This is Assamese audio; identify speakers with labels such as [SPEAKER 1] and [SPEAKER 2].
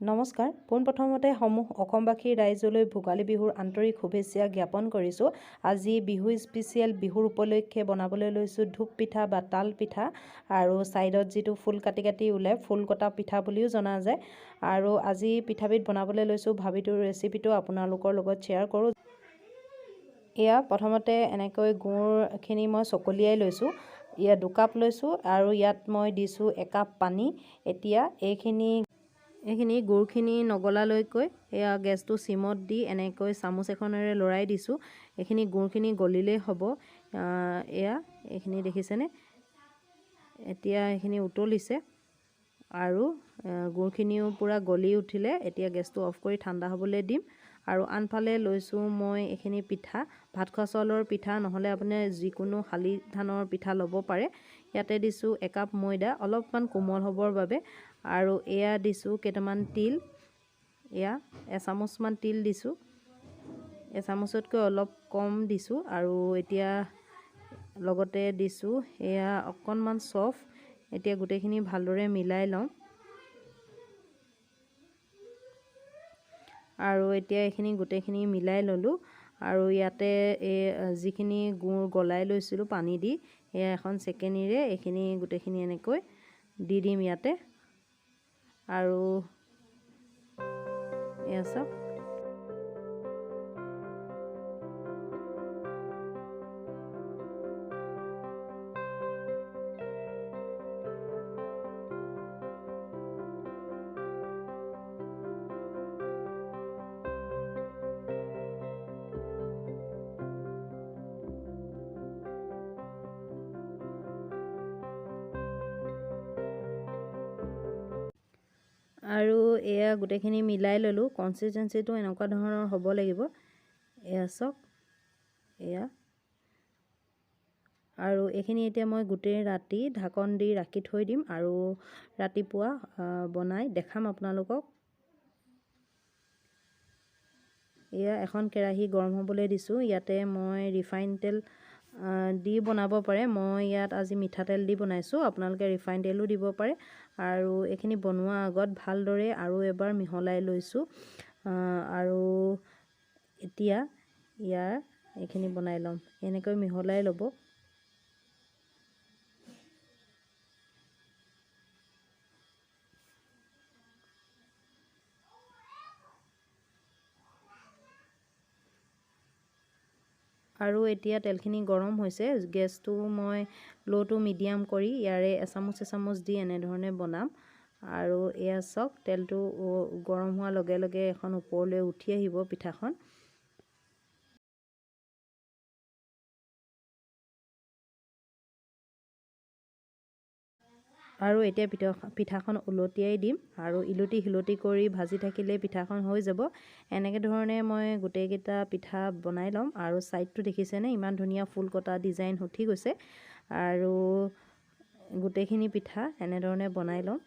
[SPEAKER 1] নমস্কাৰ। পোনপ্ৰথমতে সমূহ অসমবাসী ৰাইজলৈ ভোগালী বিহুৰ আন্তৰিক শুভেচ্ছা জ্ঞাপন কৰিছোঁ। আজি বিহু স্পেচিয়েল বিহুৰ উপলক্ষে বনাবলৈ লৈছোঁ ধূপ পিঠা বা তাল পিঠা আৰু ছাইডত যিটো ফুল কাটি ওলাই ফুল কটা পিঠা বুলিও জনা যায়। আৰু আজি পিঠাবিধ বনাবলৈ লৈছোঁ, ভাবিটো ৰেচিপিটো আপোনালোকৰ লগত শ্বেয়াৰ কৰোঁ। এয়া প্ৰথমতে এনেকৈ গুড়খিনি মই চকলিয়াই লৈছোঁ। ইয়াত 2 কাপ লৈছোঁ আৰু ইয়াত মই দিছোঁ 1 কাপ পানী। এতিয়া এইখিনি গুড়খিনি নগলালৈকৈ এয়া গেছটো চিমত দি এনেকৈ চামুচ এখনেৰে লৰাই দিছোঁ। এইখিনি গুড়খিনি গলিলেই হ'ব। এইখিনি দেখিছেনে? এতিয়া এইখিনি উতলিছে আৰু গুড়খিনিও পূৰা গলি উঠিলে এতিয়া গেছটো অফ কৰি ঠাণ্ডা হ'বলৈ দিম। আৰু আনফালে লৈছোঁ মই এইখিনি পিঠা, ভাত খোৱা চাউলৰ পিঠা নহ'লে আপুনি যিকোনো শালি ধানৰ পিঠা ল'ব পাৰে। ইয়াতে দিছোঁ 1 কাপ ময়দা অলপমান কোমল হ'বৰ বাবে আৰু এয়া দিছোঁ কেইটামান তিল। এয়া এচামুচমান তিল দিছোঁ, এচামুচতকৈ অলপ কম দিছোঁ। আৰু এতিয়া লগতে দিছোঁ এয়া অকণমান চফ। এতিয়া গোটেইখিনি ভালদৰে মিলাই লওঁ আৰু এতিয়া এইখিনি গোটেইখিনি মিলাই ল'লোঁ। আৰু ইয়াতে যিখিনি গুড় গলাই লৈছিলোঁ পানী দি, এয়া এখন চেকেনিৰে এইখিনি গোটেইখিনি এনেকৈ দি দিম ইয়াতে। আৰু এয়া চাওক, আৰু এয়া গোটেইখিনি মিলাই ল'লোঁ। কনচিষ্টেঞ্চিটো এনেকুৱা ধৰণৰ হ'ব লাগিব। এয়া চাওক, এয়া আৰু এইখিনি এতিয়া মই গোটেই ৰাতি ঢাকন দি ৰাখি থৈ দিম আৰু ৰাতিপুৱা বনাই দেখাম আপোনালোকক। এয়া এখন কেৰাহী গৰম হ'বলৈ দিছোঁ। ইয়াতে মই ৰিফাইন তেল দি বনাব পাৰে। মই ইয়াত আজি মিঠাতেল দি বনাইছোঁ, আপোনালোকে ৰিফাইন তেলো দিব পাৰে। আৰু এইখিনি বনোৱাৰ আগত ভালদৰে আৰু এবাৰ মিহলাই লৈছোঁ। আৰু এতিয়া এইখিনি বনাই ল'ম। এনেকৈ মিহলাই ল'ব। আৰু এতিয়া তেলখিনি গৰম হৈছে। গেছটো মই ল' টু মিডিয়াম কৰি ইয়াৰে এচামুচ দি এনেধৰণে বনাম। আৰু এয়া চাওক, তেলটো গৰম হোৱাৰ লগে লগে এখন ওপৰলৈ উঠি আহিব পিঠাখন। আৰু এতিয়া পিঠাখন ওলটিয়াই দিম আৰু ইলুটি শিলুটি কৰি ভাজি থাকিলে পিঠাখন হৈ যাব। এনেকৈ ধৰণে মই গোটেইকেইটা পিঠা বনাই ল'ম। আৰু ছাইডটো দেখিছেনে, ইমান ধুনীয়া ফুল কটা ডিজাইন উঠি গৈছে। আৰু গোটেইখিনি পিঠা এনেধৰণে বনাই ল'ম।